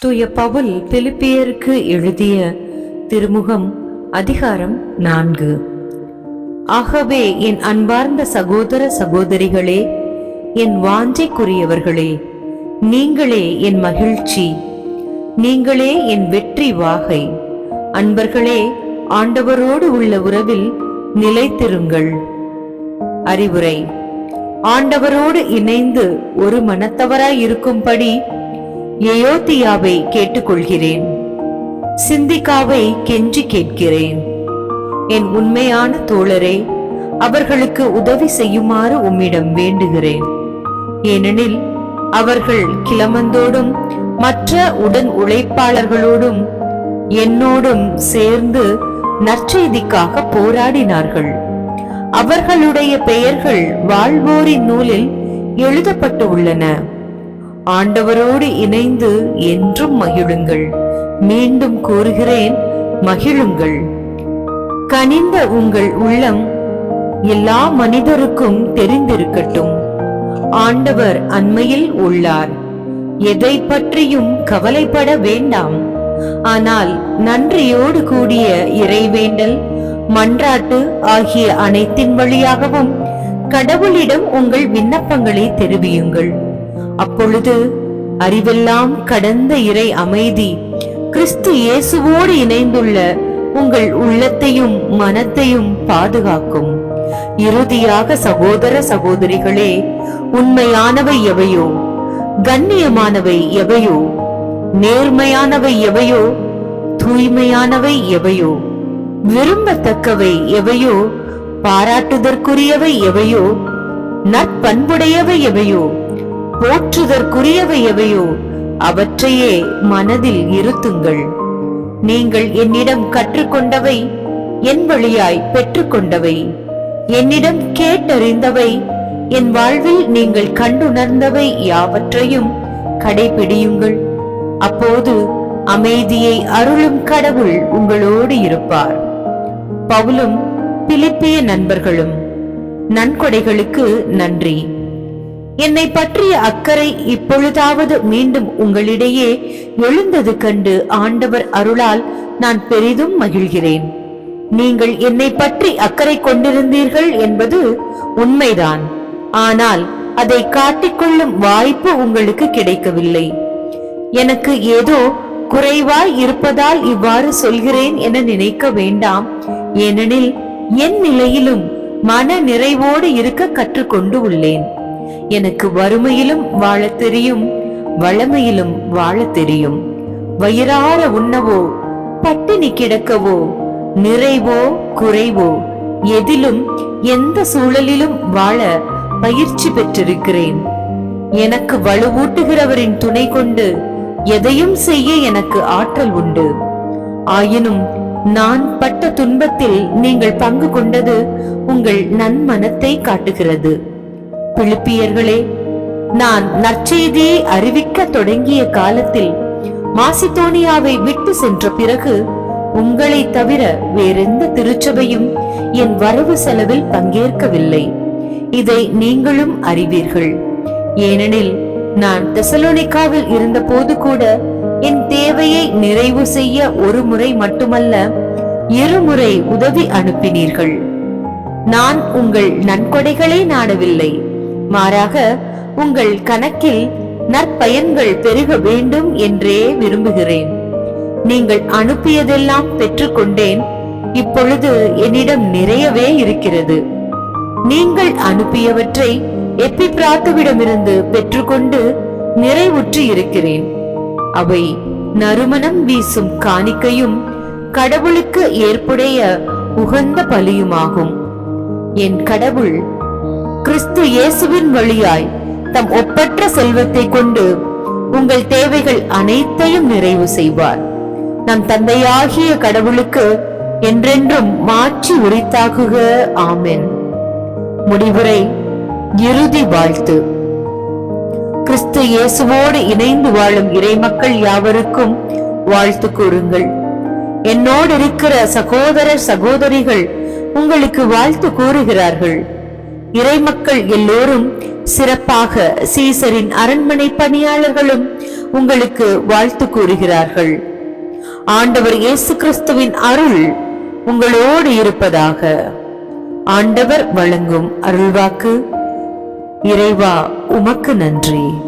தூய பவுல் பிலிப்பியருக்கு எழுதிய திருமுகம் அதிகாரம் 4. ஆகவே என் அன்பார்ந்த சகோதர சகோதரிகளே, என் வாஞ்சைக்குரியவர்களே, நீங்களே என் மகிழ்ச்சி, நீங்களே என் வெற்றி வாகை. அன்பர்களே, ஆண்டவரோடு உள்ள உறவில் நிலைத்திருங்கள். அறிவுரை: ஆண்டவரோடு இணைந்து ஒரு மனத்தவராய் இருக்கும்படி எயோதியாவை கேட்டுக்கொள்கிறேன். சிந்திக்காவை கெஞ்சி கேட்கிறேன். என் உண்மையான தோழரே, அவர்களுக்கு உதவி செய்யுமாறு உம்மிடம் வேண்டுகிறேன். ஏனெனில் அவர்கள் கிளமந்தோடும் மற்ற உடன் உழைப்பாளர்களோடும் என்னோடும் சேர்ந்து நற்செய்திக்காக போராடினார்கள். அவர்களுடைய பெயர்கள் வாழ்வோரின் நூலில் எழுதப்பட்டு உள்ளன. ஆண்டவரோடு இணைந்து என்றும் மகிழுங்கள். மீண்டும் கூறுகிறேன், மகிழுங்கள். கனிந்த உங்கள் உள்ளம் எல்லா மனிதருக்கும் தெரிந்திருக்கட்டும். ஆண்டவர் அண்மையில் உள்ளார். எதை பற்றியும் கவலைப்பட வேண்டாம். ஆனால் நன்றியோடு கூடிய இறைவேண்டல், மன்றாட்டு ஆகிய அனைத்தின் வழியாகவும் கடவுளிடம் உங்கள் விண்ணப்பங்களை தெரிவியுங்கள். அப்பொழுது அறிவெல்லாம் கடந்த இறை அமைதி கிறிஸ்து இயேசுவோடு இணைந்துள்ள உங்கள் உள்ளத்தையும் மனத்தையும் பாதுகாக்கும். இறுதியாக சகோதர சகோதரிகளே, உண்மையானவை எவையோ, கண்ணியமானவை எவையோ, நேர்மையானவை எவையோ, தூய்மையானவை எவையோ, விரும்பத்தக்கவை எவையோ, பாராட்டுதற்குரியவை எவையோ, நற்பண்புடையவை எவையோ, போற்றுதற்குரியவை எவையோ, அவற்றையே மனதில் இருத்துங்கள். நீங்கள் என்னிடம் கற்றுக்கொண்டவை, என் வழியாய் பெற்றுக்கொண்டவை, என்னிடம் கேட்டறிந்தவை, என் வாழ்வில் நீங்கள் கண்டுணர்ந்தவை யாவற்றையும் கடைபிடியுங்கள். அப்போது அமைதியை அருளும் கடவுள் உங்களோடு இருப்பார். பவுலும் பிலிப்பிய நண்பர்களும். நன்கொடைகளுக்கு நன்றி. என்னை பற்றிய அக்கறை இப்பொழுதாவது மீண்டும் உங்களிடையே எழுந்தது கண்டு ஆண்டவர் அருளால் நான் பெரிதும் மகிழ்கிறேன். நீங்கள் என்னை பற்றி அக்கறை கொண்டிருந்தீர்கள் என்பது உண்மைதான். ஆனால் அதை காட்டிக்கொள்ளும் வாய்ப்பு உங்களுக்கு கிடைக்கவில்லை. எனக்கு ஏதோ குறைவாய் இருப்பதால் இவ்வாறு சொல்கிறேன் என நினைக்க வேண்டாம். ஏனெனில் என் நிலையிலும் மன நிறைவோடு இருக்க கற்றுக்கொண்டு உள்ளேன். எனக்கு வறுமையிலும் வாழ தெரியும், வளமையிலும் வாழ தெரியும். வயிறார உண்ணவோ, பட்டினி கிடக்கவோ, நிறைவோ குறைவோ, எதிலும் எந்த சூழலிலும் வாழ பயிற்சி பெற்றிருக்கிறேன். எனக்கு வலுவூட்டுகிறவரின் துணை கொண்டு எதையும் செய்ய எனக்கு ஆற்றல் உண்டு. ஆயினும் நான் பட்ட துன்பத்தில் நீங்கள் பங்கு கொண்டது உங்கள் நன்மனத்தை காட்டுகிறது. பிலிப்பியர்களே, நான் நற்செய்தியை அறிவிக்க தொடங்கிய காலத்தில் மாசிதோனியாவை விட்டு சென்ற பிறகு உங்களை தவிர வேறெந்த திருச்சபையும் என் வரவு செலவில் பங்கேற்கவில்லை. இதை நீங்களும் அறிவீர்கள். ஏனெனில் நான் தெசலோனிக்காவில் இருந்த போது கூட என் தேவையை நிறைவு செய்ய ஒரு முறை மட்டுமல்ல, இருமுறை உதவி அனுப்பினீர்கள். நான் உங்கள் நன்கொடைகளை நாடவில்லை, மாறாக உங்கள் கணக்கில் நற்பயன்கள் பெருக வேண்டும் என்றே விரும்புகிறேன். நீங்கள் அனுப்பியதெல்லாம் பெற்றுக்கொண்டேன். இப்பொழுது என்னிடம் நிறையவே இருக்கிறது. நீங்கள் அனுப்பியவற்றை எப்பிப்ராத்துவிடமிருந்து பெற்றுக்கொண்டு நிறைவுற்று இருக்கிறேன். அவை நறுமணம் வீசும் காணிக்கையும் கடவுளுக்கு ஏற்புடைய உகந்த பலியுமாகும். என் கடவுள் கிறிஸ்து இயேசுவின் வழியாய் தம் ஒப்பற்ற செல்வத்தை கொண்டு உங்கள் தேவைகள் அனைத்தையும் நிறைவு செய்வார். நம் தந்தையாகிய கடவுளுக்கு என்றென்றும் மாற்றி உரித்தாகுக. ஆமென். முடிவுரை. இறுதி வாழ்த்து. கிறிஸ்து இயேசுவோடு இணைந்து வாழும் இறைமக்கள் யாவருக்கும் வாழ்த்து கூறுங்கள். என்னோடு இருக்கிற சகோதர சகோதரிகள் உங்களுக்கு வாழ்த்து கூறுகிறார்கள். இறைமக்கள் எல்லோரும் சிறப்பாக சீசரின் அரண்மனை பணியாளர்களும் உங்களுக்கு வாழ்த்து கூறுகிறார்கள். ஆண்டவர் இயேசு கிறிஸ்துவின் அருள் உங்களோடு இருப்பதாக. ஆண்டவர் வழங்கும் அருள்வாக்கு. இறைவா, உமக்கு நன்றி.